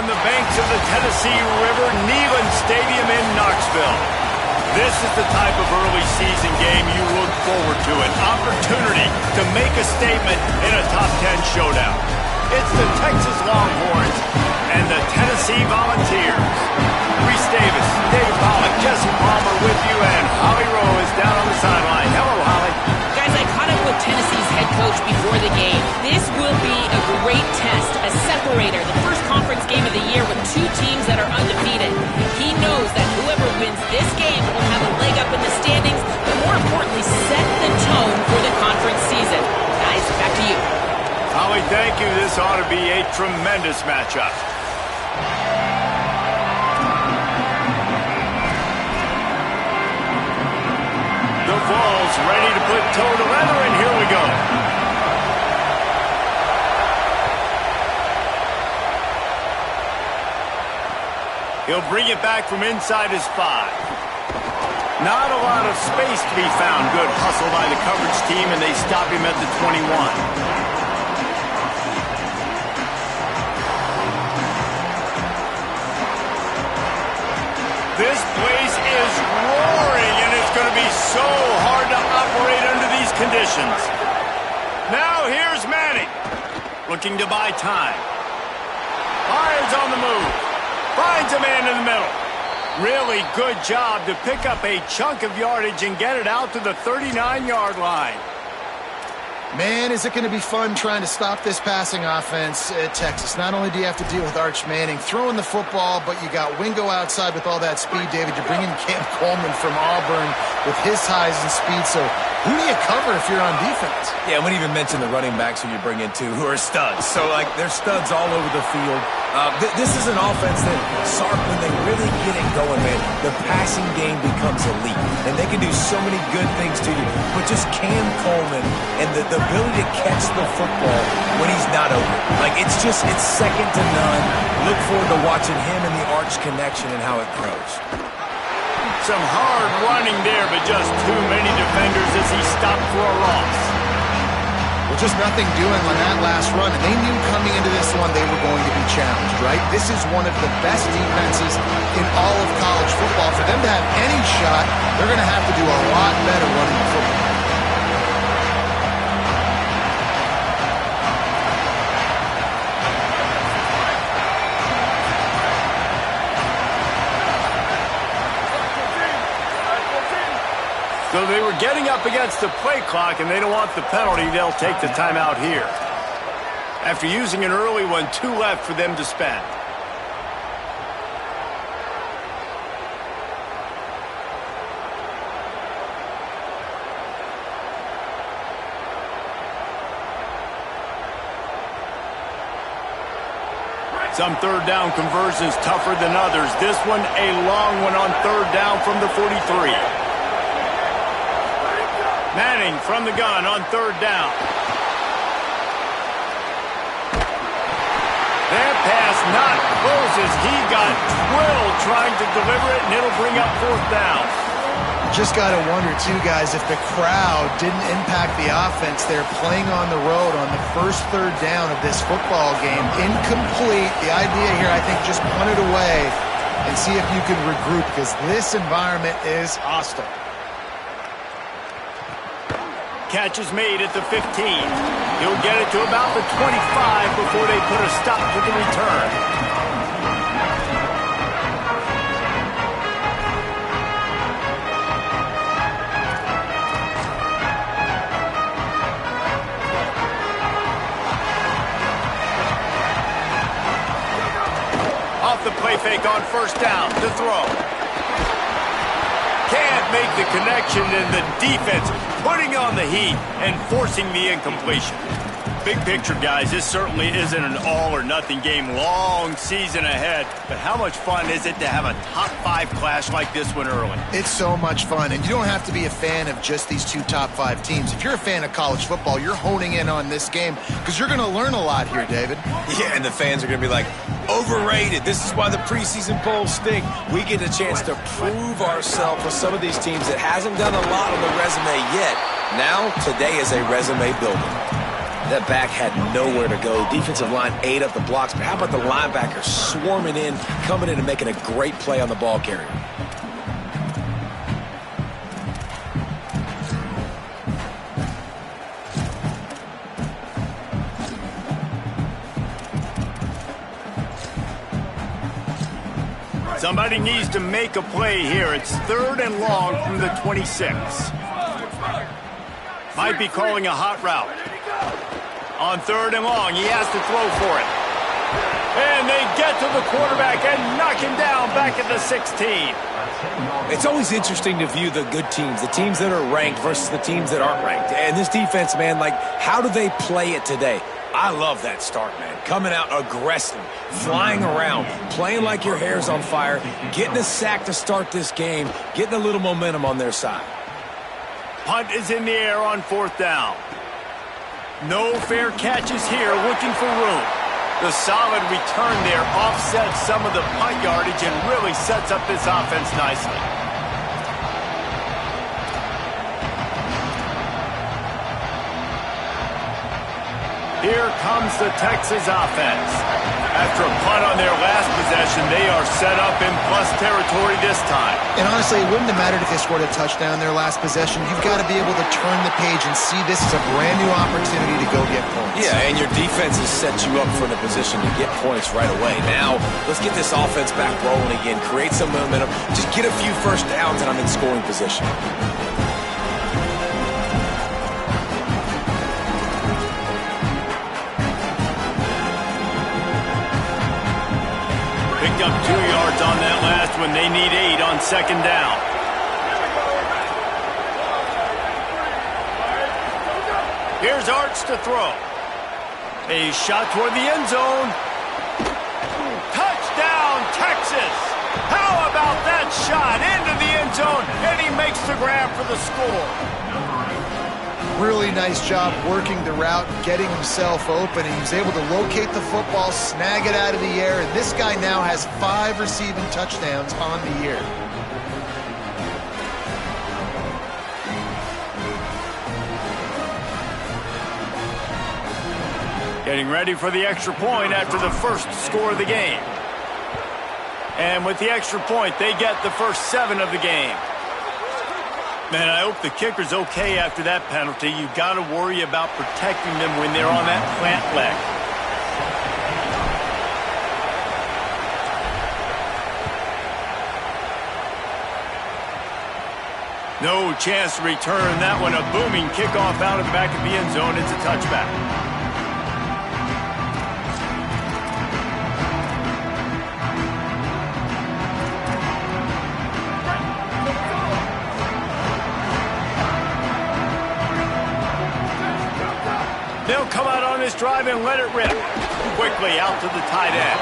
on the banks of the Tennessee River, Neyland Stadium in Knoxville. This is the type of early season game you look forward to, an opportunity to make a statement in a top 10 showdown. It's the Texas Longhorns and the Tennessee Volunteers. Reese Davis, David Pollack, Jesse Palmer with you, and Holly Rowe is down on the sideline. Hello, Holly. Guys, I caught up with Tennessee's head coach before the game. This will be a great test, a separator, the first conference game of the year with two teams that are undefeated. He knows that whoever wins this game will have a leg up in the standings, but more importantly, set the tone for the conference season. Guys, back to you. Holly, thank you. This ought to be a tremendous matchup. The Vols ready to put toe to leather, and here we go. He'll bring it back from inside his 5. Not a lot of space to be found. Good hustle by the coverage team, and they stop him at the 21. This place is roaring, and it's going to be so hard to operate under these conditions. Now here's Manning, looking to buy time. Fires on the move. Finds a man in the middle. Really good job to pick up a chunk of yardage and get it out to the 39-yard line. Man, is it going to be fun trying to stop this passing offense at Texas. Not only do you have to deal with Arch Manning throwing the football, but you got Wingo outside with all that speed, David. You're bringing Cam Coleman from Auburn with his size and speed. So who do you cover if you're on defense? Yeah, I wouldn't even mention the running backs who you bring in, too, who are studs. So, like, they're studs all over the field. This is an offense that, Sark, when they really get it going, man, the passing game becomes elite. And they can do so many good things to you. But just Cam Coleman and the ability to catch the football when he's not open. Like, it's second to none. Look forward to watching him and the Arch connection and how it grows. Some hard running there, but just too many defenders as he stopped for a loss. Well, just nothing doing on that last run. And they knew coming into this one they were going to be challenged, right? This is one of the best defenses in all of college football. For them to have any shot, they're going to have to do a lot better running the football. So they were getting up against the play clock, and they don't want the penalty. They'll take the timeout here. After using an early one, 2 left for them to spend. Some third down conversions tougher than others. This one, a long one on third down from the 43. Manning from the gun on third down. That pass not close as he got twirled trying to deliver it, and it'll bring up fourth down. Just got to wonder, too, guys, if the crowd didn't impact the offense. They're playing on the road on the first third down of this football game. Incomplete. The idea here, I think, just punt it away and see if you can regroup, because this environment is hostile. Catch is made at the 15. He'll get it to about the 25 before they put a stop to the return. Off the play fake on first down to throw. Can't make the connection, and the defense putting on the heat and forcing the incompletion. Big picture, guys, this certainly isn't an all-or-nothing game. Long season ahead, but how much fun is it to have a top-5 clash like this one early? It's so much fun, and you don't have to be a fan of just these 2 top-5 teams. If you're a fan of college football, you're honing in on this game because you're going to learn a lot here, David. Yeah, and the fans are going to be like, overrated. This is why the preseason polls stink. We get a chance to prove ourselves with some of these teams that hasn't done a lot on the resume yet. Now, today is a resume builder. That back had nowhere to go. Defensive line ate up the blocks, but how about the linebackers swarming in, coming in and making a great play on the ball carrier? Somebody needs to make a play here. It's 3rd and long from the 26. Might be calling a hot route. On 3rd and long, he has to throw for it. And they get to the quarterback and knock him down back at the 16. It's always interesting to view the good teams, the teams that are ranked versus the teams that aren't ranked. And this defense, man, like, how do they play it today? I love that start, man. Coming out aggressive, flying around, playing like your hair's on fire, getting a sack to start this game, getting a little momentum on their side. Punt is in the air on 4th down. No fair catches here, looking for room. The solid return there offsets some of the punt yardage and really sets up this offense nicely. Here comes the Texas offense. After a punt on their last possession, they are set up in plus territory this time. And honestly, it wouldn't have mattered if they scored a touchdown their last possession. You've got to be able to turn the page and see this as a brand new opportunity to go get points. Yeah, and your defense has set you up for the position to get points right away. Now, let's get this offense back rolling again, create some momentum, just get a few first downs, and I'm in scoring position. Picked up 2 yards on that last one. They need 8 on 2nd down. Here's Arch to throw. A shot toward the end zone. Touchdown, Texas! How about that shot into the end zone? And he makes the grab for the score. Really nice job working the route, getting himself open, and he was able to locate the football, snag it out of the air, and this guy now has 5 receiving touchdowns on the year. Getting ready for the extra point after the first score of the game. And with the extra point, they get the first 7 of the game. Man, I hope the kicker's okay after that penalty. You've got to worry about protecting them when they're on that plant leg. No chance to return that one. A booming kickoff out of the back of the end zone. It's a touchback. They'll come out on this drive and let it rip. Quickly out to the tight end.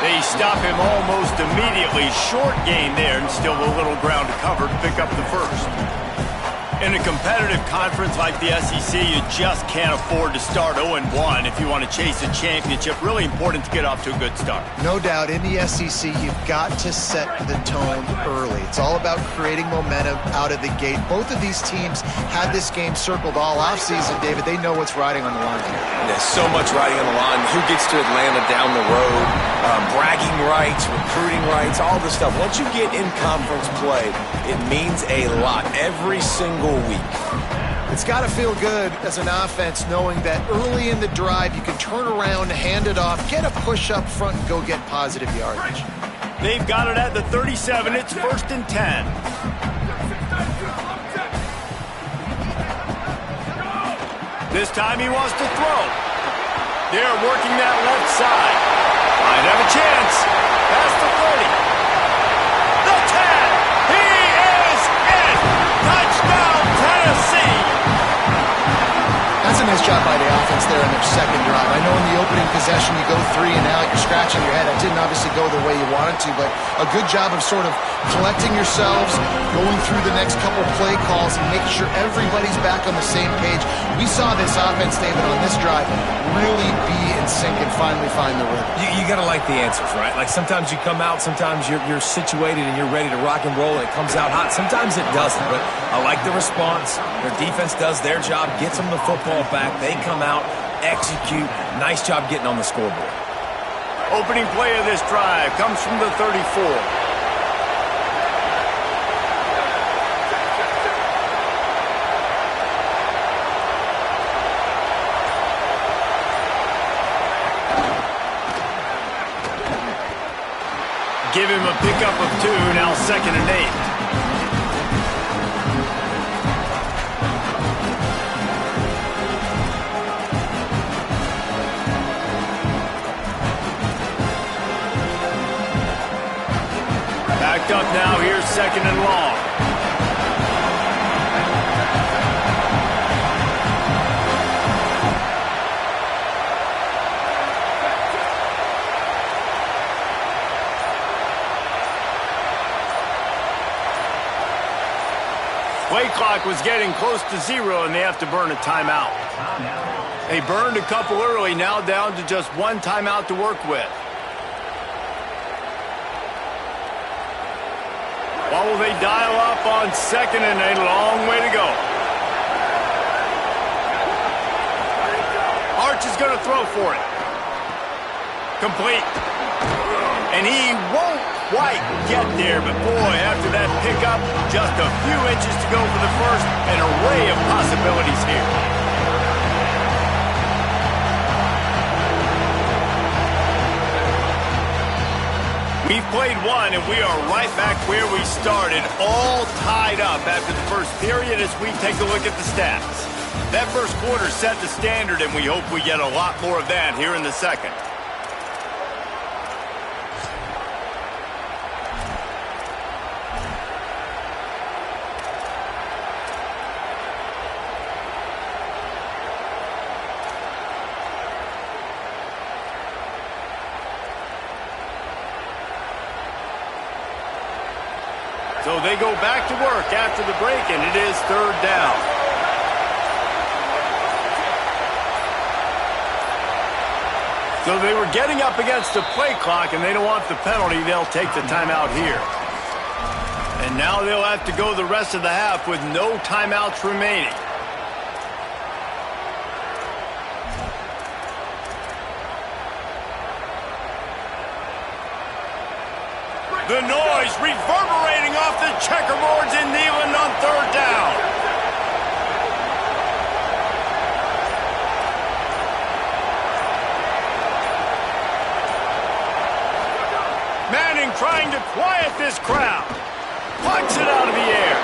They stop him almost immediately. Short gain there and still a little ground to cover to pick up the first. In a competitive conference like the SEC, you just can't afford to start 0-1 if you want to chase a championship. Really important to get off to a good start. No doubt, in the SEC, you've got to set the tone early. It's all about creating momentum out of the gate. Both of these teams had this game circled all offseason, David. They know what's riding on the line here. There's so much riding on the line. Who gets to Atlanta down the road? Bragging rights, recruiting rights, all this stuff. Once you get in conference play, it means a lot every single week. It's got to feel good as an offense knowing that early in the drive you can turn around, hand it off, get a push up front, and go get positive yardage. They've got it at the 37. It's 1st and 10. This time he wants to throw. They're working that left side. Might have a chance. Past the 30. The 10. He is in. Touchdown, Tennessee. That's a nice job by the offense there in their second drive. I know in the opening possession you go 3 and out, you're scratching your head. That didn't obviously go the way you wanted to, but a good job of sort of collecting yourselves, going through the next couple play calls and making sure everybody's back on the same page. We saw this offense, David, on this drive really be in sync and finally find the rhythm. You got to like the answers, right? Like sometimes you come out, sometimes you're situated and you're ready to rock and roll and it comes out hot. Sometimes it doesn't, but I like the response. Their defense does their job, gets them the football back. They come out execute. Nice job getting on the scoreboard. Opening play of this drive comes from the 34. Give him a pickup of 2, now 2nd and 8. Backed up now, here's 2nd and long. Play clock was getting close to 0, and they have to burn a timeout. They burned a couple early, now down to just 1 timeout to work with. What will they dial up on 2nd and a long way to go? Arch is going to throw for it. Complete. And he won't quite get there, but boy, after that pickup, just a few inches to go for the first. An array of possibilities here. We've played 1, and we are right back where we started, all tied up after the first period as we take a look at the stats. That first quarter set the standard, and we hope we get a lot more of that here in the second. So they go back to work after the break, and it is 3rd down. So they were getting up against the play clock, and they don't want the penalty. They'll take the timeout here. And now they'll have to go the rest of the half with no timeouts remaining. The noise reverberating off the checkerboards in Neyland on 3rd down. Manning trying to quiet this crowd. Plucks it out of the air.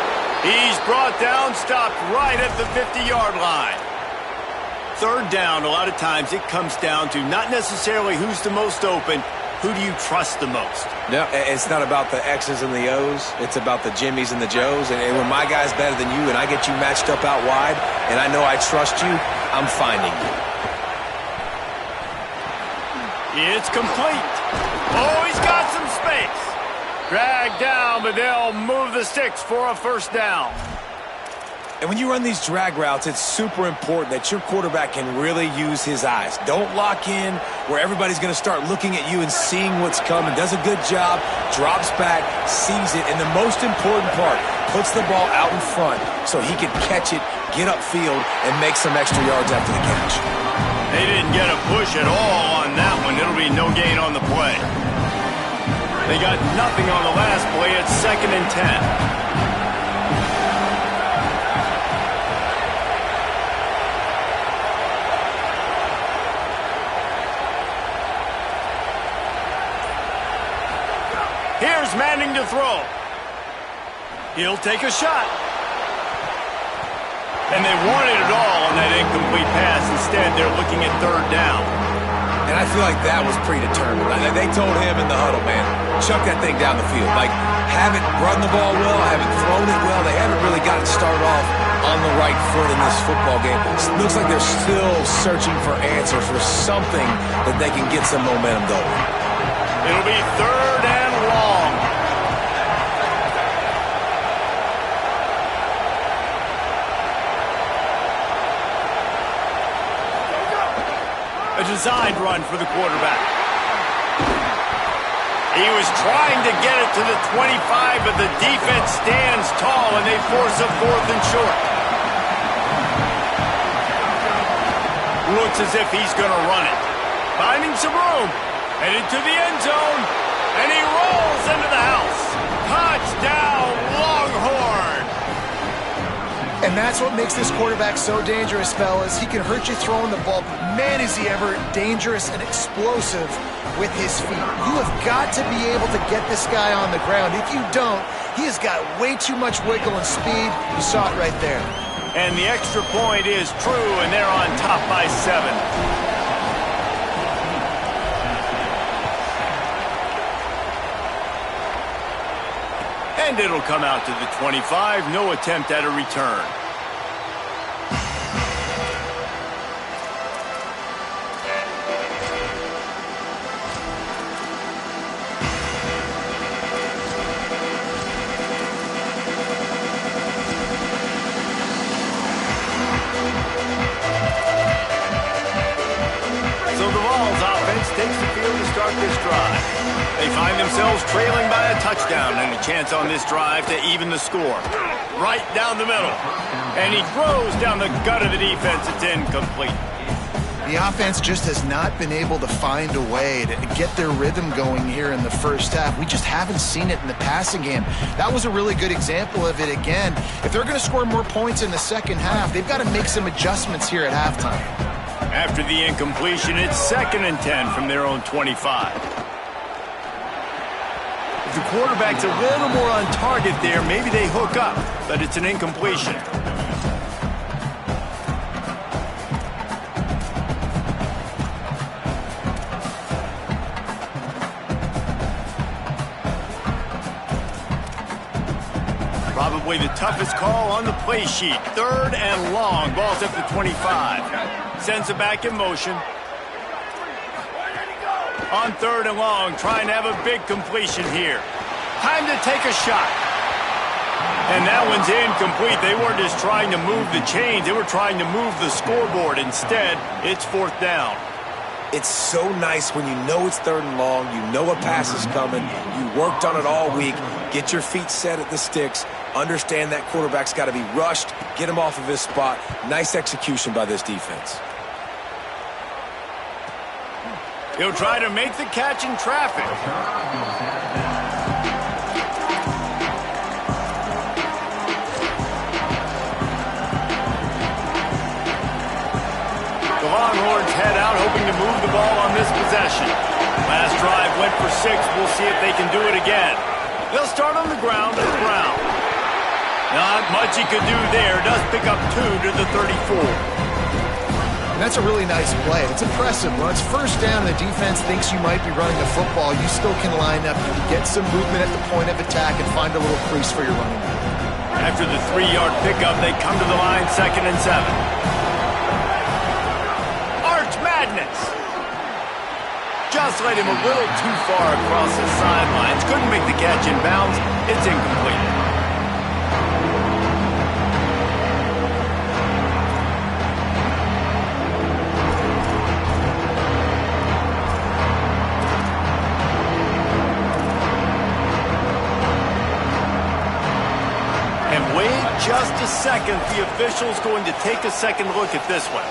He's brought down, stopped right at the 50-yard line. 3rd down, a lot of times it comes down to not necessarily who's the most open. Who do you trust the most? No, it's not about the X's and the O's. It's about the Jimmies and the Joes. And when my guy's better than you and I get you matched up out wide and I know I trust you, I'm finding you. It's complete. Oh, he's got some space. Dragged down, but they'll move the sticks for a 1st down. And when you run these drag routes, it's super important that your quarterback can really use his eyes. Don't lock in where everybody's going to start looking at you and seeing what's coming. Does a good job, drops back, sees it, and the most important part, puts the ball out in front so he can catch it, get upfield, and make some extra yards after the catch. They didn't get a push at all on that one. It'll be no gain on the play. They got nothing on the last play. It's 2nd and 10. Here's Manning to throw. He'll take a shot. And they wanted it all on that incomplete pass. Instead, they're looking at 3rd down. And I feel like that was predetermined. They told him in the huddle, man, chuck that thing down the field. Like, haven't run the ball well, haven't thrown it well. They haven't really got it started off on the right foot in this football game. It looks like they're still searching for answers, for something that they can get some momentum going. It'll be 3rd and long. A designed run for the quarterback. He was trying to get it to the 25, but the defense stands tall, and they force a 4th and short. Looks as if he's going to run it. Finding some room. Headed to the end zone. And he rolls into the house. Touchdown, Longhorn. And that's what makes this quarterback so dangerous, fellas. He can hurt you throwing the ball, but man, is he ever dangerous and explosive with his feet. You have got to be able to get this guy on the ground. If you don't, he has got way too much wiggle and speed. You saw it right there. And the extra point is true, and they're on top by 7. And it'll come out to the 25. No attempt at a return. Takes the field to start this drive. They find themselves trailing by a touchdown and a chance on this drive to even the score. Right down the middle. And he throws down the gut of the defense. It's incomplete. The offense just has not been able to find a way to get their rhythm going here in the first half. We just haven't seen it in the passing game. That was a really good example of it again. If they're going to score more points in the second half, they've got to make some adjustments here at halftime. After the incompletion, it's 2nd and 10 from their own 25. If the quarterback's a little more on target there, maybe they hook up, but it's an incompletion. Probably the toughest call on the play sheet. 3rd and long. Ball's at the 25. Sends it back in motion. On 3rd and long, trying to have a big completion here. Time to take a shot. And that one's incomplete. They weren't just trying to move the chains. They were trying to move the scoreboard. Instead, it's 4th down. It's so nice when you know it's 3rd and long, you know a pass is coming, you worked on it all week, get your feet set at the sticks, understand that quarterback's got to be rushed, get him off of his spot. Nice execution by this defense. He'll try to make the catch in traffic. The Longhorns head out, hoping to move the ball on this possession. Last drive went for 6. We'll see if they can do it again. They'll start on the ground with Brown. Not much he could do there. Does pick up 2 to the 34. That's a really nice play. It's impressive. When it's 1st down, the defense thinks you might be running the football. You still can line up. You can get some movement at the point of attack and find a little crease for your running back. After the 3-yard pickup, they come to the line 2nd and 7. Arch Madness. Just led him a little too far across the sidelines. Couldn't make the catch in bounds. It's incomplete. Just a second, the official's going to take a second look at this one.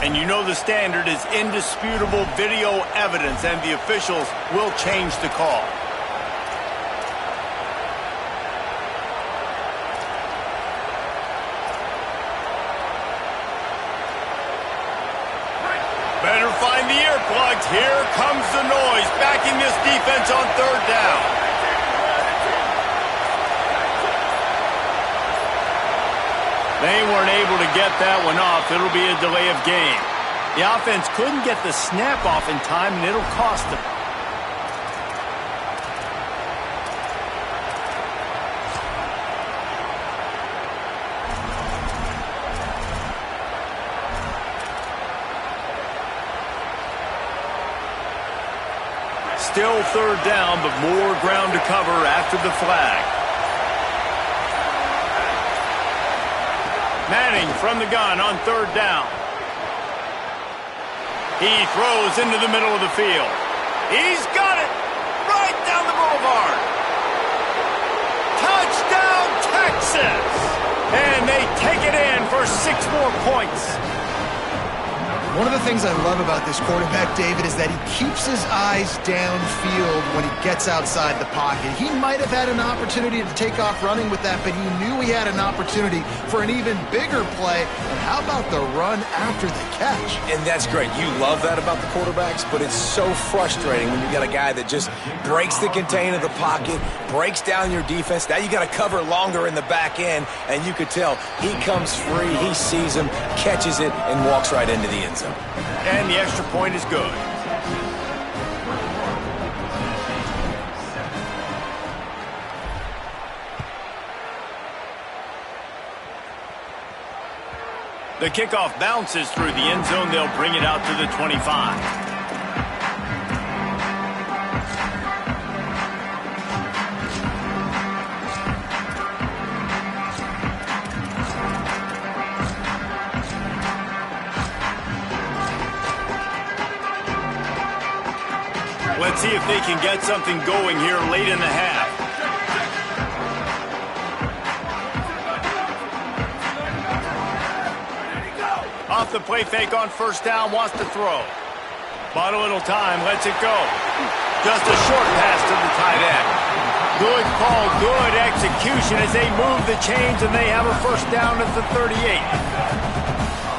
And you know the standard is indisputable video evidence, and the officials will change the call. Better find the earplugs. Here comes the noise, backing this defense on 3rd down. They weren't able to get that one off. It'll be a delay of game. The offense couldn't get the snap off in time, and it'll cost them. Still 3rd down, but more ground to cover after the flag. Manning from the gun on 3rd down. He throws into the middle of the field. He's got it right down the boulevard. misses. And they take it in for 6 more points. One of the things I love about this quarterback, David, is that he keeps his eyes downfield when he gets outside the pocket. He might have had an opportunity to take off running with that, but he knew he had an opportunity for an even bigger play. And how about the run after the catch? And that's great. You love that about the quarterbacks, but it's so frustrating when you got a guy that just breaks the contain of the pocket, breaks down your defense. Now you got to cover longer in the back end, and you could tell he comes free, he sees him, catches it, and walks right into the end zone. And the extra point is good. The kickoff bounces through the end zone. They'll bring it out to the 25. Let's see if they can get something going here late in the half. Off the play fake on first down, wants to throw. Bought a little time, lets it go. Just a short pass to the tight end. Good call, good execution as they move the chains and they have a first down at the 38.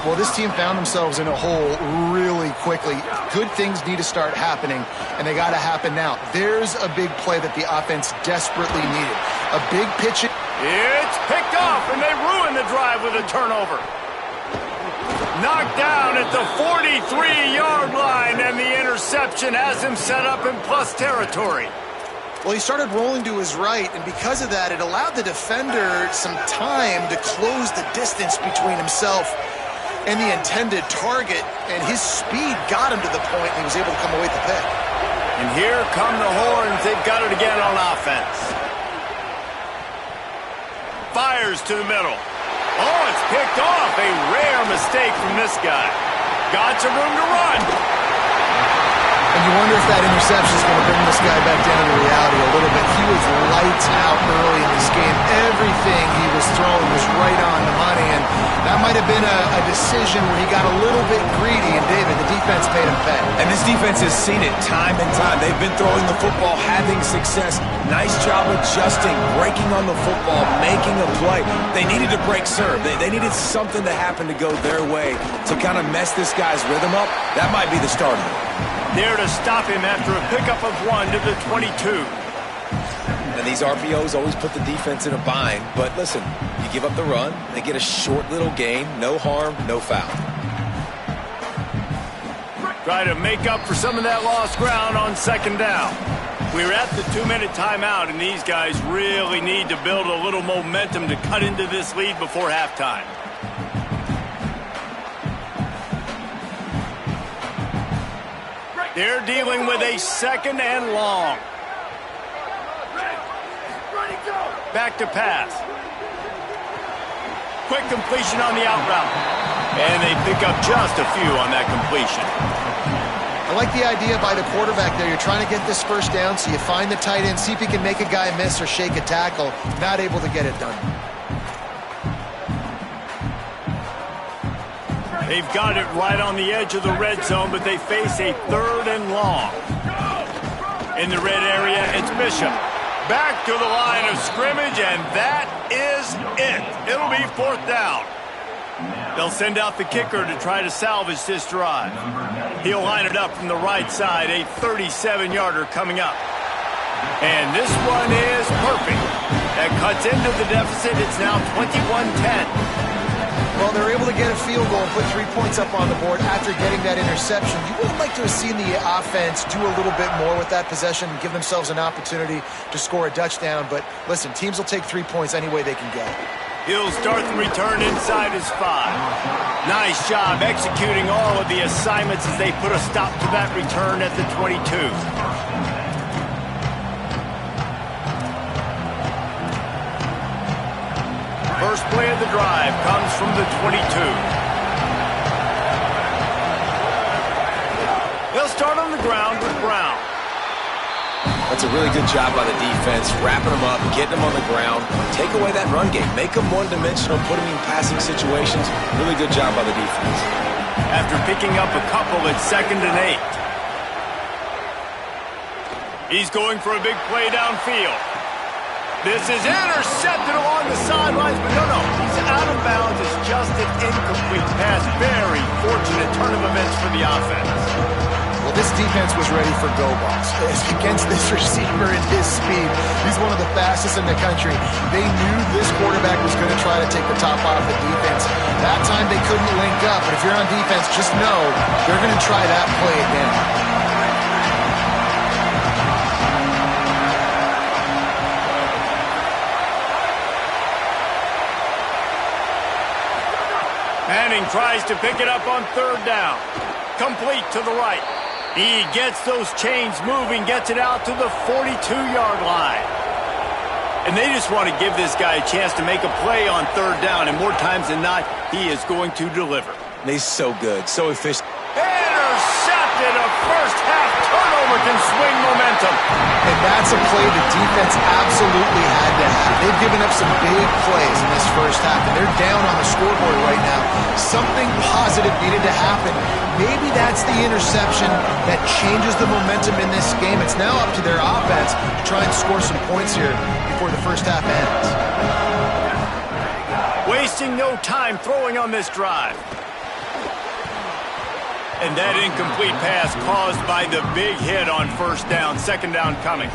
Well, this team found themselves in a hole really quickly. Good things need to start happening, and they got to happen now. There's a big play that the offense desperately needed. A big pitch. It's picked off, and they ruin the drive with a turnover. Knocked down at the 43-yard line, and the interception has him set up in plus territory. Well, he started rolling to his right, and because of that, it allowed the defender some time to close the distance between himself and the intended target, and his speed got him to the point and he was able to come away with the pick. And here come the horns. They've got it again on offense. Fires to the middle. Oh, it's picked off. A rare mistake from this guy. Got some room to run. And you wonder if that interception is going to bring this guy back down to reality a little bit. He was lights out early in this game. Everything he was throwing was right on the money, and that might have been a decision where he got a little bit greedy, and David, the defense made him pay. And this defense has seen it time and time. They've been throwing the football, having success. Nice job adjusting, breaking on the football, making a play. They needed to break serve. They needed something to happen to go their way to kind of mess this guy's rhythm up. That might be the start of it. There to stop him after a pickup of 1 to the 22. And these RPOs always put the defense in a bind. But listen, you give up the run, they get a short little gain, no harm, no foul. Try to make up for some of that lost ground on second down. We're at the 2-minute timeout, and these guys really need to build a little momentum to cut into this lead before halftime. They're dealing with a second and long. Back to pass. Quick completion on the out route. And they pick up just a few on that completion. I like the idea by the quarterback there. You're trying to get this first down, so you find the tight end, see if he can make a guy miss or shake a tackle. Not able to get it done. They've got it right on the edge of the red zone, but they face a third and long. In the red area, it's Bishop. Back to the line of scrimmage, and that is it. It'll be fourth down. They'll send out the kicker to try to salvage this drive. He'll line it up from the right side, a 37-yarder coming up. And this one is perfect. That cuts into the deficit. It's now 21-10. Well, they're able to get a field goal and put 3 points up on the board after getting that interception. You would have liked to have seen the offense do a little bit more with that possession and give themselves an opportunity to score a touchdown. But listen, teams will take 3 points any way they can get it. He'll start the return inside his 5. Nice job executing all of the assignments as they put a stop to that return at the 22. First play of the drive comes from the 22. They'll start on the ground with Brown. A That's a really good job by the defense, wrapping them up, getting them on the ground. Take away that run game. Make them one-dimensional, put them in passing situations. Really good job by the defense. After picking up a couple, it's 2nd and 8. He's going for a big play downfield. This is intercepted along the sidelines, but no, he's out of bounds. It's just an incomplete pass. Very fortunate turn of events for the offense. Well, this defense was ready for go balls. Against this receiver and his speed, he's one of the fastest in the country. They knew this quarterback was going to try to take the top off the defense. That time they couldn't link up, but if you're on defense, just know they're going to try that play again. Manning tries to pick it up on 3rd down. Complete to the right. He gets those chains moving, gets it out to the 42-yard line. And they just want to give this guy a chance to make a play on 3rd down, and more times than not, he is going to deliver. And he's so good, so efficient. Intercepted! A first-half turnover can swing momentum. And that's a play the defense absolutely had to have. They've given up some big plays in this first half, and they're down on the scoreboard right now. Something positive needed to happen. Maybe that's the interception that changes the momentum in this game. It's now up to their offense to try and score some points here before the first half ends. Wasting no time throwing on this drive. And that incomplete pass caused by the big hit on 1st down. 2nd down coming.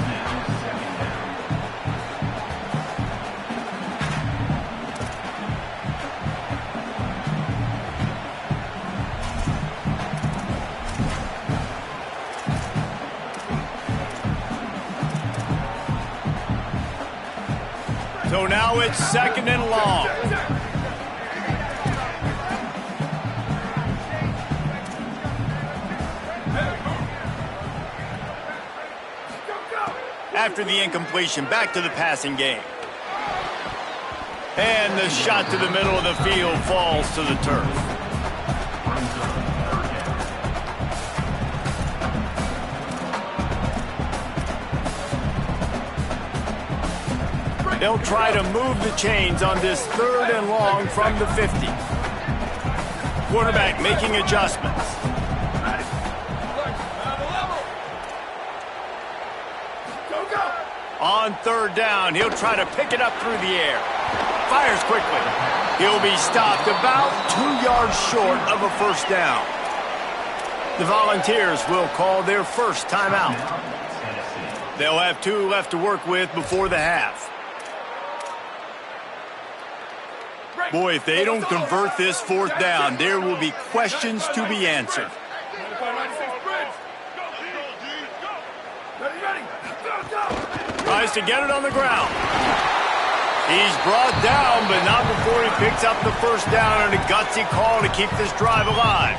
So now it's 2nd and long. After the incompletion, back to the passing game. And the shot to the middle of the field falls to the turf. They'll try to move the chains on this 3rd and long from the 50. Quarterback making adjustments. On 3rd down, he'll try to pick it up through the air. Fires quickly. He'll be stopped about 2 yards short of a 1st down. The Volunteers will call their first timeout. They'll have 2 left to work with before the half. Boy, if they don't convert this 4th down, there will be questions to be answered. Tries to get it on the ground. He's brought down, but not before he picks up the 1st down and a gutsy call to keep this drive alive.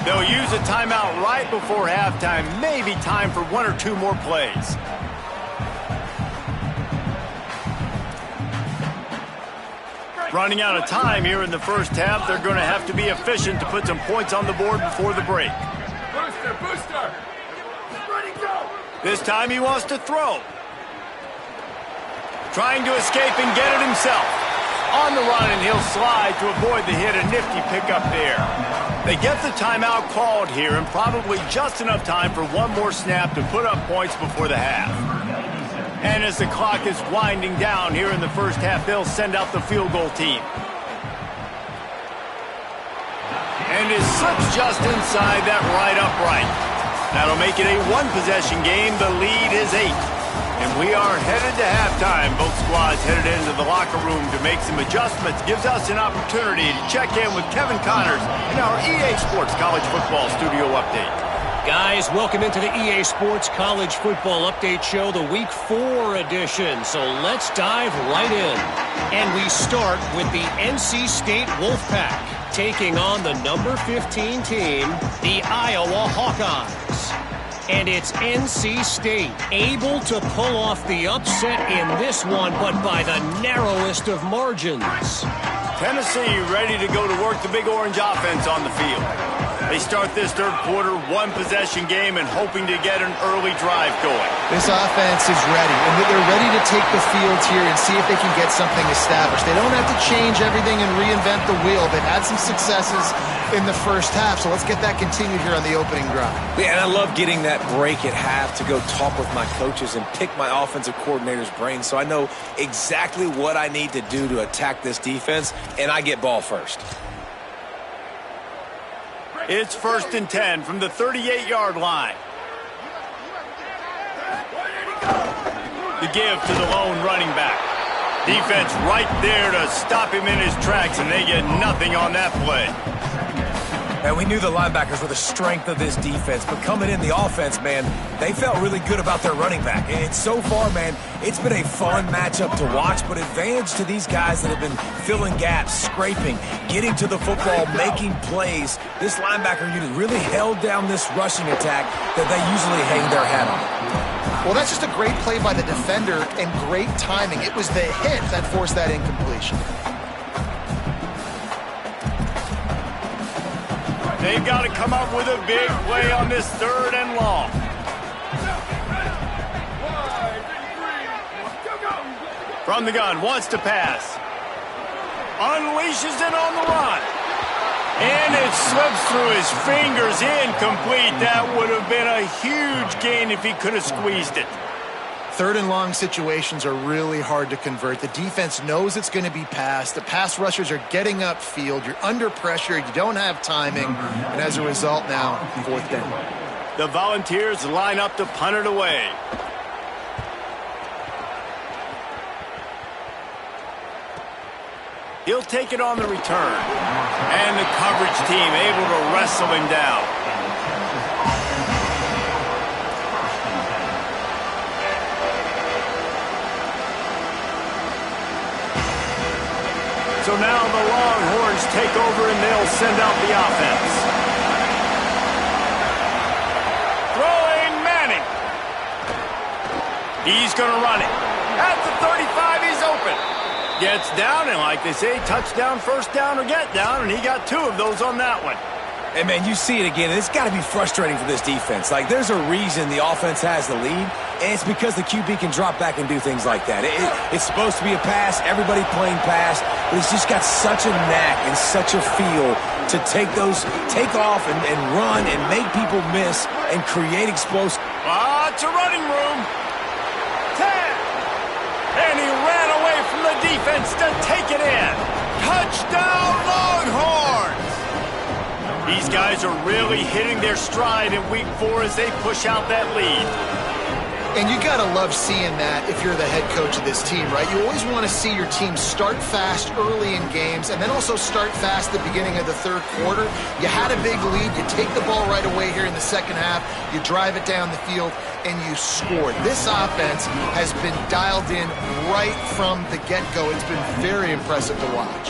They'll use a timeout right before halftime. Maybe time for 1 or 2 more plays. Running out of time here in the first half. They're going to have to be efficient to put some points on the board before the break. Booster. Ready, go. This time he wants to throw. Trying to escape and get it himself. On the run, and he'll slide to avoid the hit. A nifty pickup there. They get the timeout called here, and probably just enough time for 1 more snap to put up points before the half. And as the clock is winding down here in the first half, they'll send out the field goal team. And it slips just inside that right upright. That'll make it a 1-possession game. The lead is 8. And we are headed to halftime. Both squads headed into the locker room to make some adjustments. Gives us an opportunity to check in with Kevin Connors in our EA Sports College Football Studio Update. Guys, welcome into the EA Sports College Football Update Show, the Week 4 edition. So let's dive right in. And we start with the NC State Wolfpack taking on the number 15 team, the Iowa Hawkeyes. And it's NC State able to pull off the upset in this one, but by the narrowest of margins. Tennessee ready to go to work. The Big Orange offense on the field. They start this third quarter, one-possession game, and hoping to get an early drive going. This offense is ready, and they're ready to take the field here and see if they can get something established. They don't have to change everything and reinvent the wheel. They've had some successes in the first half, so let's get that continued here on the opening drive. Yeah, and I love getting that break at half to go talk with my coaches and pick my offensive coordinator's brain so I know exactly what I need to do to attack this defense, and I get ball first. It's 1st and 10 from the 38-yard line. The give to the lone running back. Defense right there to stop him in his tracks, and they get nothing on that play. And we knew the linebackers were the strength of this defense, but coming in the offense, man, they felt really good about their running back. And so far, man, it's been a fun matchup to watch, but advantage to these guys that have been filling gaps, scraping, getting to the football, making plays. This linebacker unit really held down this rushing attack that they usually hang their hat on. Well, that's just a great play by the defender and great timing. It was the hit that forced that incompletion. They've got to come up with a big play on this 3rd and long. From the gun, wants to pass. Unleashes it on the run. And it slips through his fingers, incomplete. That would have been a huge gain if he could have squeezed it. 3rd and long situations are really hard to convert. The defense knows it's going to be passed. The pass rushers are getting upfield. You're under pressure. You don't have timing. And as a result now, 4th down. The Volunteers line up to punt it away. He'll take it on the return. And the coverage team able to wrestle him down. So now the Longhorns take over and they'll send out the offense. Throwing Manning. He's going to run it. At the 35, he's open. Gets down, and like they say, touchdown, first down, or get down, and he got 2 of those on that one. And, man, you see it again. It's got to be frustrating for this defense. Like, there's a reason the offense has the lead, and it's because the QB can drop back and do things like that. It's supposed to be a pass, everybody playing pass, but he's just got such a knack and such a feel to take off and run and make people miss and create explosive. It's a running room. 10. And he ran away from the defense to take it in. Touchdown, Longhorns! These guys are really hitting their stride in week 4 as they push out that lead. And you got to love seeing that if you're the head coach of this team, right? You always want to see your team start fast early in games and then also start fast at the beginning of the 3rd quarter. You had a big lead. You take the ball right away here in the 2nd half. You drive it down the field, and you scored. This offense has been dialed in right from the get-go. It's been very impressive to watch.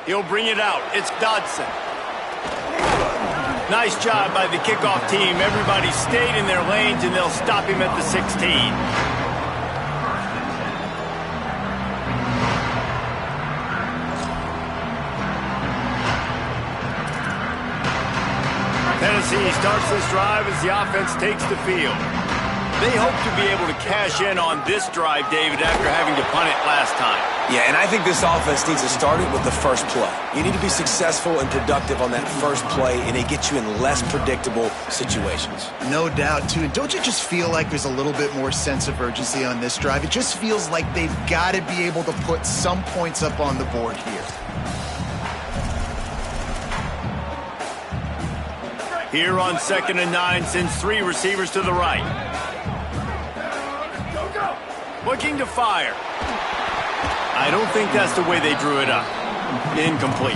He'll bring it out. It's Dodson. Nice job by the kickoff team. Everybody stayed in their lanes, and they'll stop him at the 16. Tennessee starts this drive as the offense takes the field. They hope to be able to cash in on this drive, David, after having to punt it last time. Yeah, and I think this offense needs to start it with the first play. You need to be successful and productive on that first play, and it gets you in less predictable situations. No doubt, too. And don't you just feel like there's a little bit more sense of urgency on this drive? It just feels like they've got to be able to put some points up on the board here. Here on 2nd and 9, sends 3 receivers to the right. Looking to fire. I don't think that's the way they drew it up. Incomplete.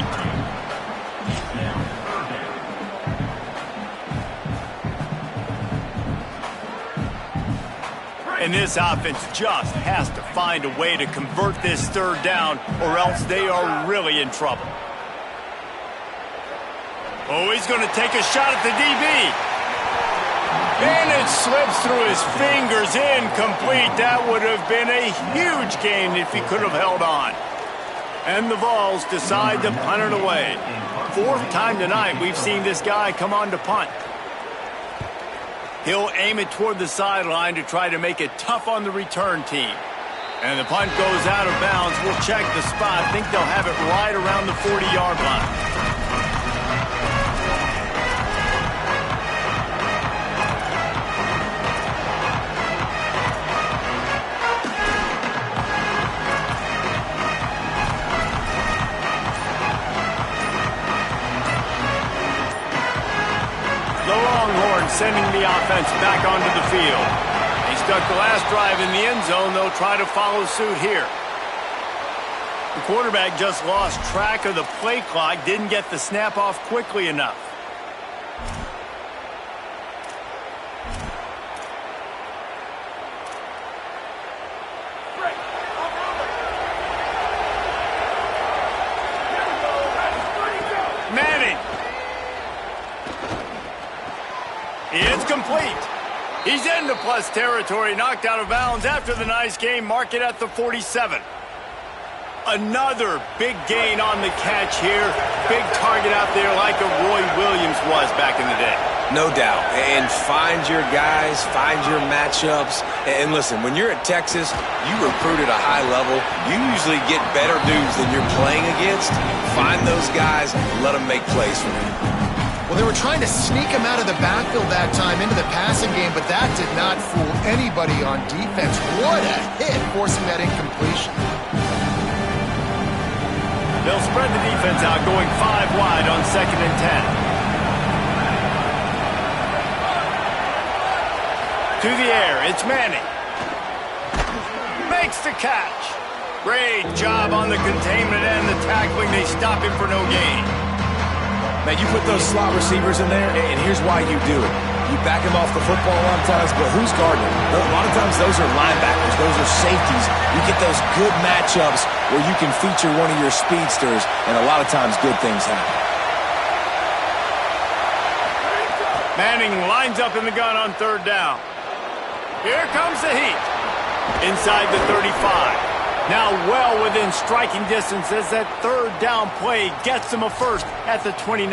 And this offense just has to find a way to convert this 3rd down, or else they are really in trouble. Oh, he's going to take a shot at the DB. And it slips through his fingers, incomplete. That would have been a huge gain if he could have held on. And the Vols decide to punt it away. Fourth time tonight we've seen this guy come on to punt. He'll aim it toward the sideline to try to make it tough on the return team. And the punt goes out of bounds. We'll check the spot. I think they'll have it right around the 40-yard line. Sending the offense back onto the field. He stuck the last drive in the end zone. They'll try to follow suit here. The quarterback just lost track of the play clock, didn't get the snap off quickly enough. It's complete. He's into plus territory, knocked out of bounds after the nice game. Mark it at the 47. Another big gain on the catch here. Big target out there like a Roy Williams was back in the day. No doubt. And find your guys, find your matchups. And listen, when you're at Texas, you recruit at a high level. You usually get better dudes than you're playing against. Find those guys, let them make plays for you. Well, they were trying to sneak him out of the backfield that time into the passing game, but that did not fool anybody on defense. What a hit, forcing that incompletion. They'll spread the defense out, going 5 wide on 2nd and 10. To the air, it's Manning. Makes the catch. Great job on the containment and the tackling. They stop him for no gain. Man, you put those slot receivers in there, and here's why you do it. You back him off the football a lot of times, but who's guarding him? A lot of times those are linebackers. Those are safeties. You get those good matchups where you can feature one of your speedsters, and a lot of times good things happen. Manning lines up in the gun on 3rd down. Here comes the heat. Inside the 35. Now well within striking distance as that 3rd down play gets them a first at the 29.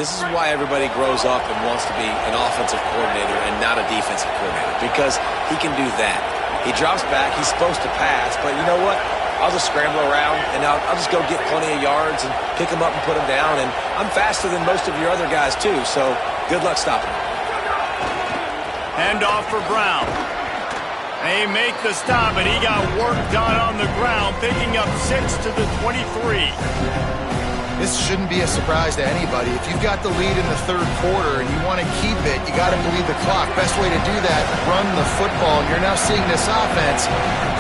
This is why everybody grows up and wants to be an offensive coordinator and not a defensive coordinator, because he can do that. He drops back, he's supposed to pass, but you know what? I'll just scramble around, and I'll just go get plenty of yards and pick him up and put him down, and I'm faster than most of your other guys too, so good luck stopping him. Hand off for Brown. They make the stop, and he got work done on the ground, picking up 6 to the 23. This shouldn't be a surprise to anybody. If you've got the lead in the 3rd quarter and you want to keep it, you got to bleed the clock. Best way to do that, run the football. And you're now seeing this offense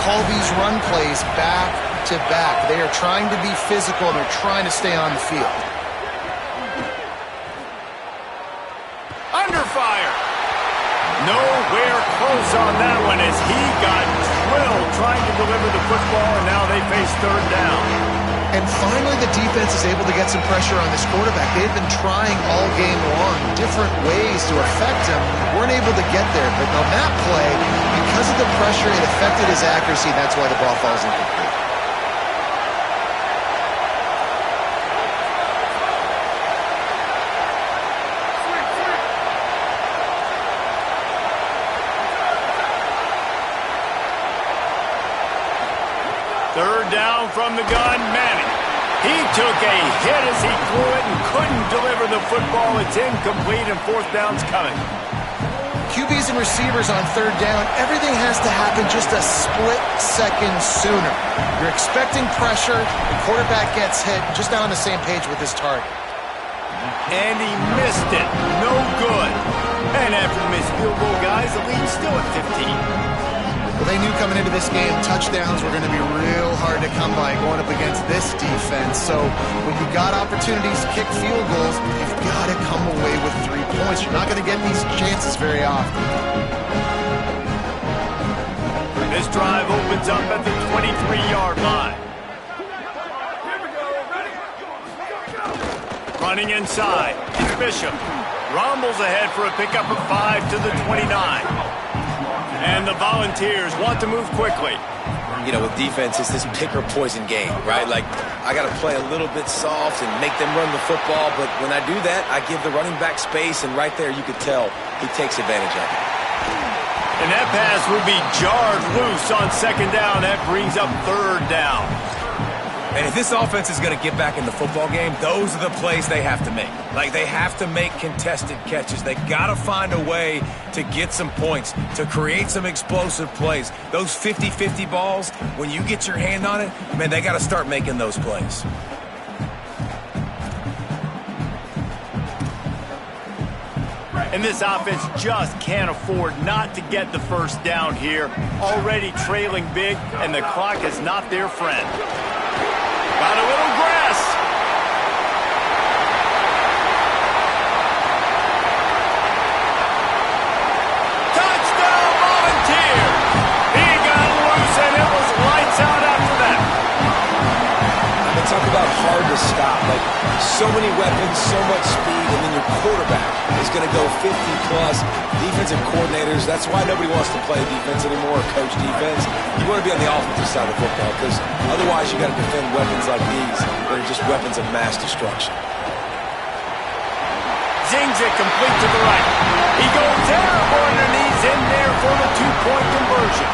call these run plays back to back. They are trying to be physical, and they're trying to stay on the field. Under fire. Nowhere close on that one as he got drilled trying to deliver the football, and now they face 3rd down. And finally the defense is able to get some pressure on this quarterback. They've been trying all game long different ways to affect him. Weren't able to get there, but on that play, because of the pressure, it affected his accuracy. That's why the ball falls incomplete. Down from the gun, Manning. He took a hit as he threw it and couldn't deliver the football. It's incomplete, and 4th down's coming. QBs and receivers on 3rd down, everything has to happen just a split second sooner. You're expecting pressure, the quarterback gets hit, just not on the same page with his target. And he missed it. No good. And after the missed field goal, guys, the lead's still at 15. Well, they knew coming into this game, touchdowns were going to be real hard to come by going up against this defense. So when you got opportunities to kick field goals, you've got to come away with 3 points. You're not going to get these chances very often. This drive opens up at the 23-yard line. Running inside, it's Bishop. Rumbles ahead for a pickup of 5 to the 29. And the Volunteers want to move quickly. You know, with defense, it's this pick or poison game, right? Like, I got to play a little bit soft and make them run the football, but when I do that, I give the running back space, and right there you could tell he takes advantage of it. And that pass will be jarred loose on second down. That brings up third down. And if this offense is going to get back in the football game, those are the plays they have to make. Like, they have to make contested catches. They got to find a way to get some points, to create some explosive plays. Those 50-50 balls, when you get your hand on it, man, they got to start making those plays. And this offense just can't afford not to get the first down here. Already trailing big, and the clock is not their friend. Got a little grass. Touchdown, Volunteers. He got loose, and it was lights out after that. They talk about hard to stop. Like, so many weapons, so much speed, and then your quarterback is going to go 50-plus. Defensive coordinators, that's why nobody wants to play defense anymore or coach defense. You want to be on the offensive side of the football because otherwise you got to defend weapons like these that are just weapons of mass destruction. Zings it complete to the right. He goes airborne and he's in there for the two-point conversion.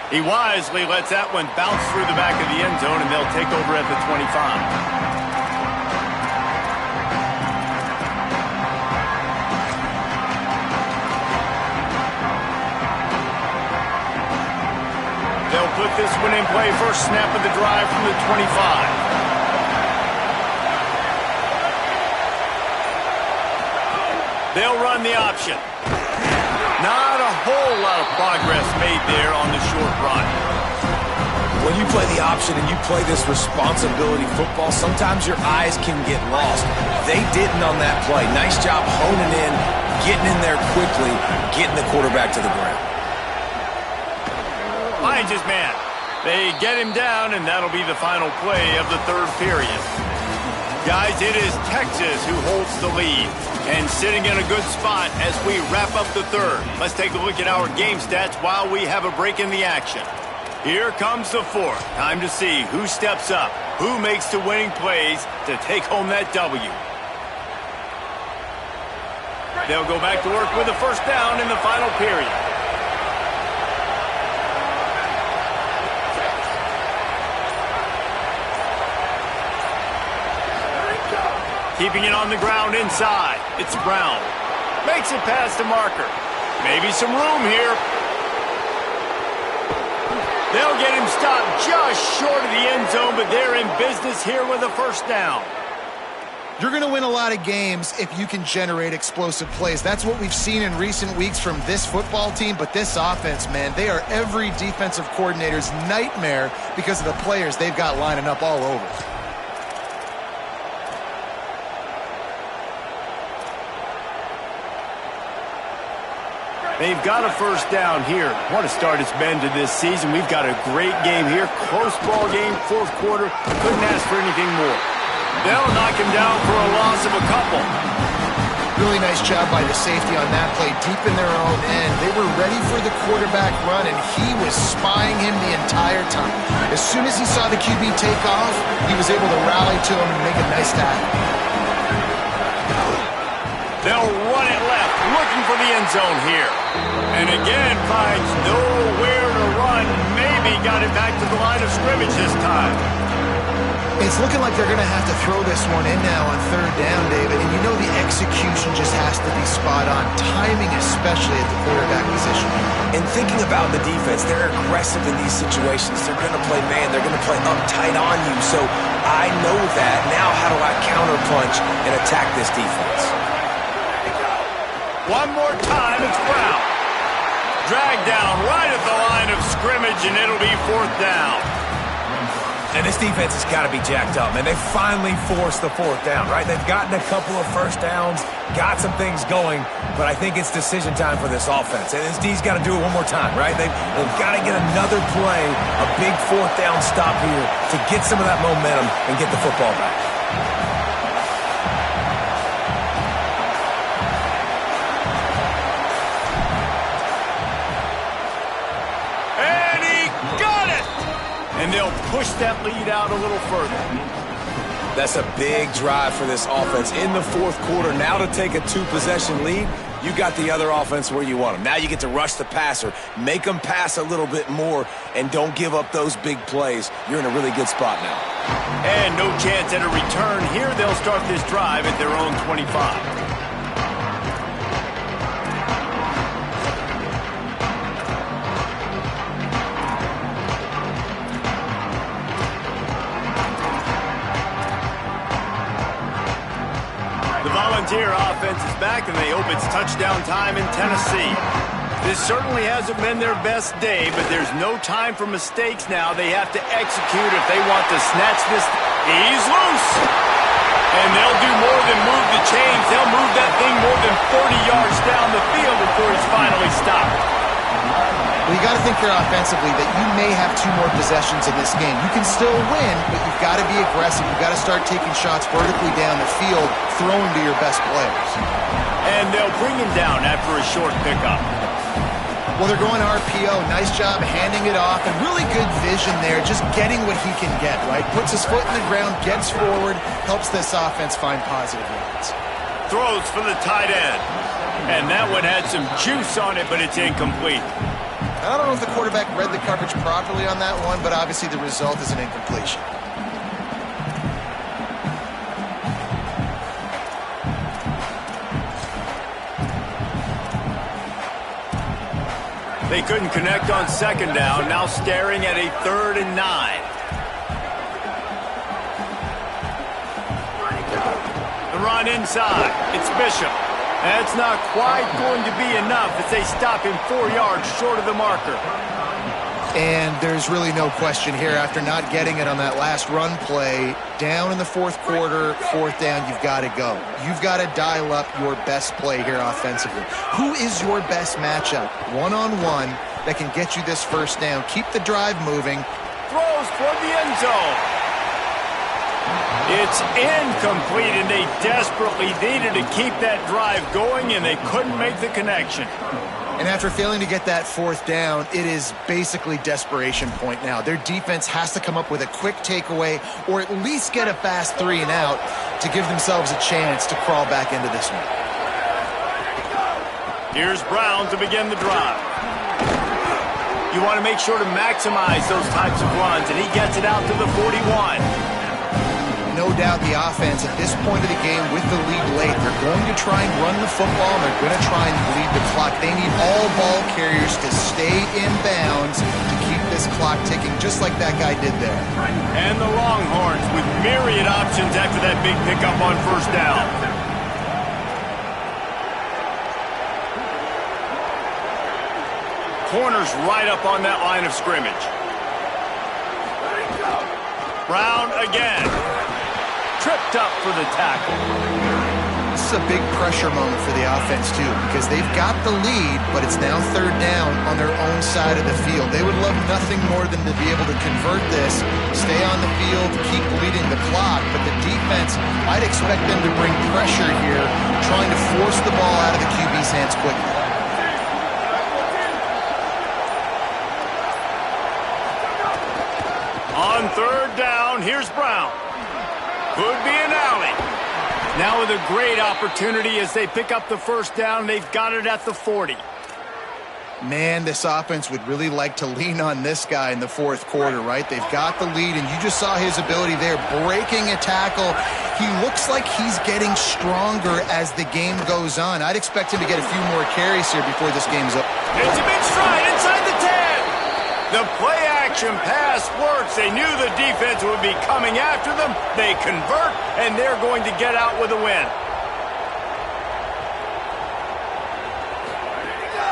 He wisely lets that one bounce through the back of the end zone, and they'll take over at the 25. They'll put this one in play. First snap of the drive from the 25. They'll run the option. Not a whole lot of progress made there on the short run. When you play the option and you play this responsibility football, sometimes your eyes can get lost. They didn't on that play. Nice job honing in, getting in there quickly, getting the quarterback to the ground. Finds his man. They get him down, and that'll be the final play of the third period. Guys, it is Texas who holds the lead and sitting in a good spot as we wrap up the third. Let's take a look at our game stats while we have a break in the action. Here comes the fourth. Time to see who steps up, who makes the winning plays to take home that W. They'll go back to work with a first down in the final period. Keeping it on the ground inside. It's Brown. Makes it past the marker. Maybe some room here. They'll get him stopped just short of the end zone, but they're in business here with a first down. You're going to win a lot of games if you can generate explosive plays. That's what we've seen in recent weeks from this football team, but this offense, man, they are every defensive coordinator's nightmare because of the players they've got lining up all over. They've got a first down here. What a start it's been to this season. We've got a great game here. Close ball game, fourth quarter. Couldn't ask for anything more. They'll knock him down for a loss of a couple. Really nice job by the safety on that play, deep in their own end. They were ready for the quarterback run, and he was spying him the entire time. As soon as he saw the QB take off, he was able to rally to him and make a nice tackle. They'll run it left, looking for the end zone here. And again, finds nowhere to run. Maybe got it back to the line of scrimmage this time. It's looking like they're going to have to throw this one in now on third down, David. And you know the execution just has to be spot on. Timing especially at the quarterback position. And thinking about the defense, they're aggressive in these situations. They're going to play man. They're going to play uptight on you. So I know that. Now how do I counterpunch and attack this defense? One more time, it's Brown. Dragged down right at the line of scrimmage, and it'll be fourth down. And this defense has got to be jacked up, man. They finally forced the fourth down, right? They've gotten a couple of first downs, got some things going, but I think it's decision time for this offense. And this D's got to do it one more time, right? They've got to get another play, a big fourth down stop here to get some of that momentum and get the football back. And they'll push that lead out a little further. That's a big drive for this offense in the fourth quarter. Now to take a two-possession lead, you got the other offense where you want them. Now you get to rush the passer, make them pass a little bit more, and don't give up those big plays. You're in a really good spot now. And no chance at a return here. They'll start this drive at their own 25. Volunteer offense is back, and they hope it's touchdown time in Tennessee. This certainly hasn't been their best day, but there's no time for mistakes now. They have to execute if they want to snatch this. He's loose! And they'll do more than move the chains. They'll move that thing more than 40 yards down the field before he's finally stopped. Well, you got to think here offensively that you may have two more possessions in this game. You can still win, but you've got to be aggressive. You've got to start taking shots vertically down the field, throwing to your best players. And they'll bring him down after a short pickup. Well, they're going RPO. Nice job handing it off, and really good vision there, just getting what he can get, right? Puts his foot in the ground, gets forward, helps this offense find positive yards. Throws for the tight end. And that one had some juice on it, but it's incomplete. I don't know if the quarterback read the coverage properly on that one, but obviously the result is an incompletion. They couldn't connect on second down, now staring at a 3rd and 9. The run inside. It's Bishop. That's not quite going to be enough as they stop him 4 yards short of the marker. And there's really no question here. After not getting it on that last run play, down in the fourth quarter, fourth down, you've got to go. You've got to dial up your best play here offensively. Who is your best matchup? One-on-one that can get you this first down. Keep the drive moving. Throws toward the end zone. It's incomplete, and they desperately needed to keep that drive going, and they couldn't make the connection. And after failing to get that fourth down, it is basically desperation point now. Their defense has to come up with a quick takeaway or at least get a fast 3 and out to give themselves a chance to crawl back into this one. Here's Brown to begin the drive. You want to make sure to maximize those types of runs, and he gets it out to the 41. No doubt the offense at this point of the game with the lead late, they're going to try and run the football, and they're going to try and bleed the clock. They need all ball carriers to stay in bounds to keep this clock ticking, just like that guy did there. And the Longhorns with myriad options after that big pickup on first down. Corners right up on that line of scrimmage. Brown again. Tripped up for the tackle. This is a big pressure moment for the offense, too, because they've got the lead, but it's now 3rd down on their own side of the field. They would love nothing more than to be able to convert this, stay on the field, keep bleeding the clock, but the defense, I'd expect them to bring pressure here, trying to force the ball out of the QB's hands quickly. On 3rd down, here's Brown. Could be an alley. Now with a great opportunity as they pick up the first down. They've got it at the 40. Man, this offense would really like to lean on this guy in the fourth quarter, right? They've got the lead, and you just saw his ability there, breaking a tackle. He looks like he's getting stronger as the game goes on. I'd expect him to get a few more carries here before this game's up. It's a big stride inside the 10. The play-action pass works. They knew the defense would be coming after them. They convert, and they're going to get out with a win.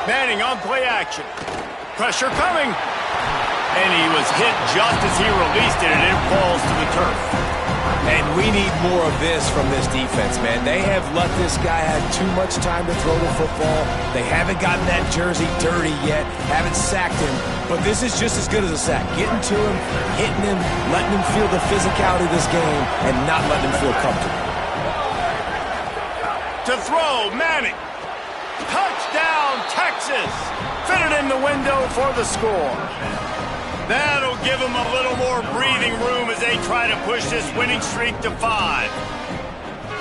Manning on play action. Pressure coming. and he was hit just as he released it, and it falls to the turf. And we need more of this from this defense, man. They have let this guy have too much time to throw the football. They haven't gotten that jersey dirty yet, haven't sacked him. But this is just as good as a sack. Getting to him, hitting him, letting him feel the physicality of this game, and not letting him feel comfortable. To throw, Manning. Touchdown, Texas. Fitted in the window for the score. That'll give them a little more breathing room as they try to push this winning streak to 5.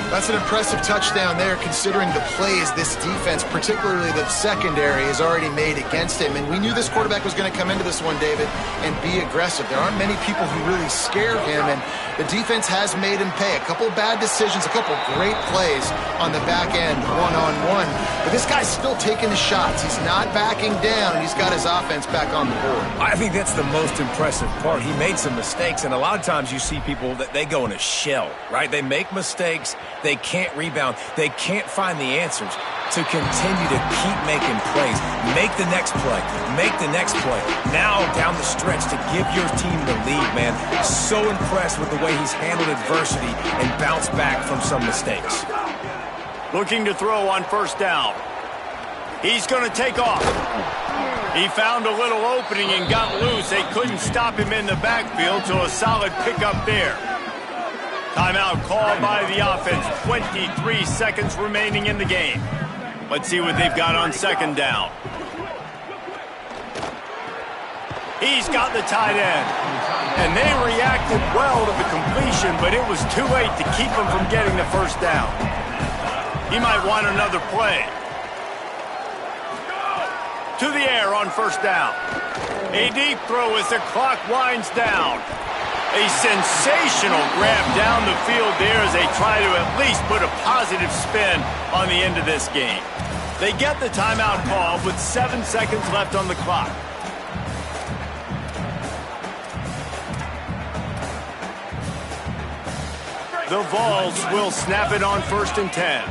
That's an impressive touchdown there, considering the plays this defense, particularly the secondary, has already made against him. And we knew this quarterback was going to come into this one, David, and be aggressive. There aren't many people who really scare him, and the defense has made him pay. A couple bad decisions, a couple great plays on the back end, one-on-one. But this guy's still taking his shots. He's not backing down, and he's got his offense back on the board. I think that's the most impressive part. He made some mistakes, and a lot of times you see people that they go in a shell, right? They make mistakes. They can't rebound. They can't find the answers to continue to keep making plays. Make the next play. Make the next play. Now down the stretch to give your team the lead, man. So impressed with the way he's handled adversity and bounced back from some mistakes. Looking to throw on first down. He's going to take off. He found a little opening and got loose. They couldn't stop him in the backfield, so a solid pickup there. Timeout called by the offense. 23 seconds remaining in the game. Let's see what they've got on second down. He's got the tight end. And they reacted well to the completion, but it was too late to keep him from getting the first down. He might want another play. To the air on first down. A deep throw as the clock winds down. A sensational grab down the field there as they try to at least put a positive spin on the end of this game. They get the timeout call with 7 seconds left on the clock. The Vols will snap it on 1st and 10.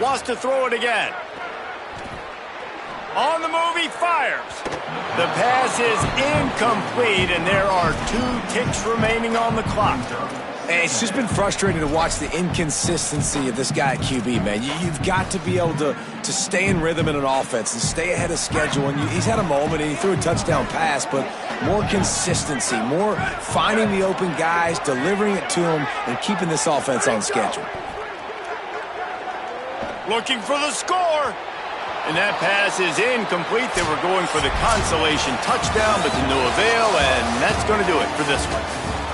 Wants to throw it again. On the move, he fires. The pass is incomplete, and there are 2 ticks remaining on the clock. And it's just been frustrating to watch the inconsistency of this guy at QB, man. You've got to be able to stay in rhythm in an offense and stay ahead of schedule. And he's had a moment, and he threw a touchdown pass, but more consistency, more finding the open guys, delivering it to them, and keeping this offense on schedule. Looking for the score. And that pass is incomplete. They were going for the consolation touchdown, but to no avail, and that's going to do it for this one.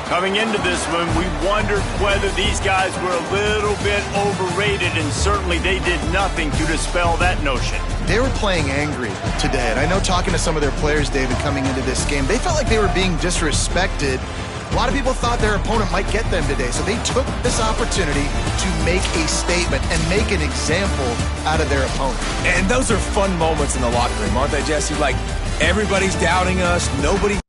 Coming into this one, we wondered whether these guys were a little bit overrated, and certainly they did nothing to dispel that notion. They were playing angry today, and I know talking to some of their players, David, coming into this game, they felt like they were being disrespected. A lot of people thought their opponent might get them today, so they took this opportunity to make a statement and make an example out of their opponent. And those are fun moments in the locker room, aren't they, Jesse? Like, everybody's doubting us, nobody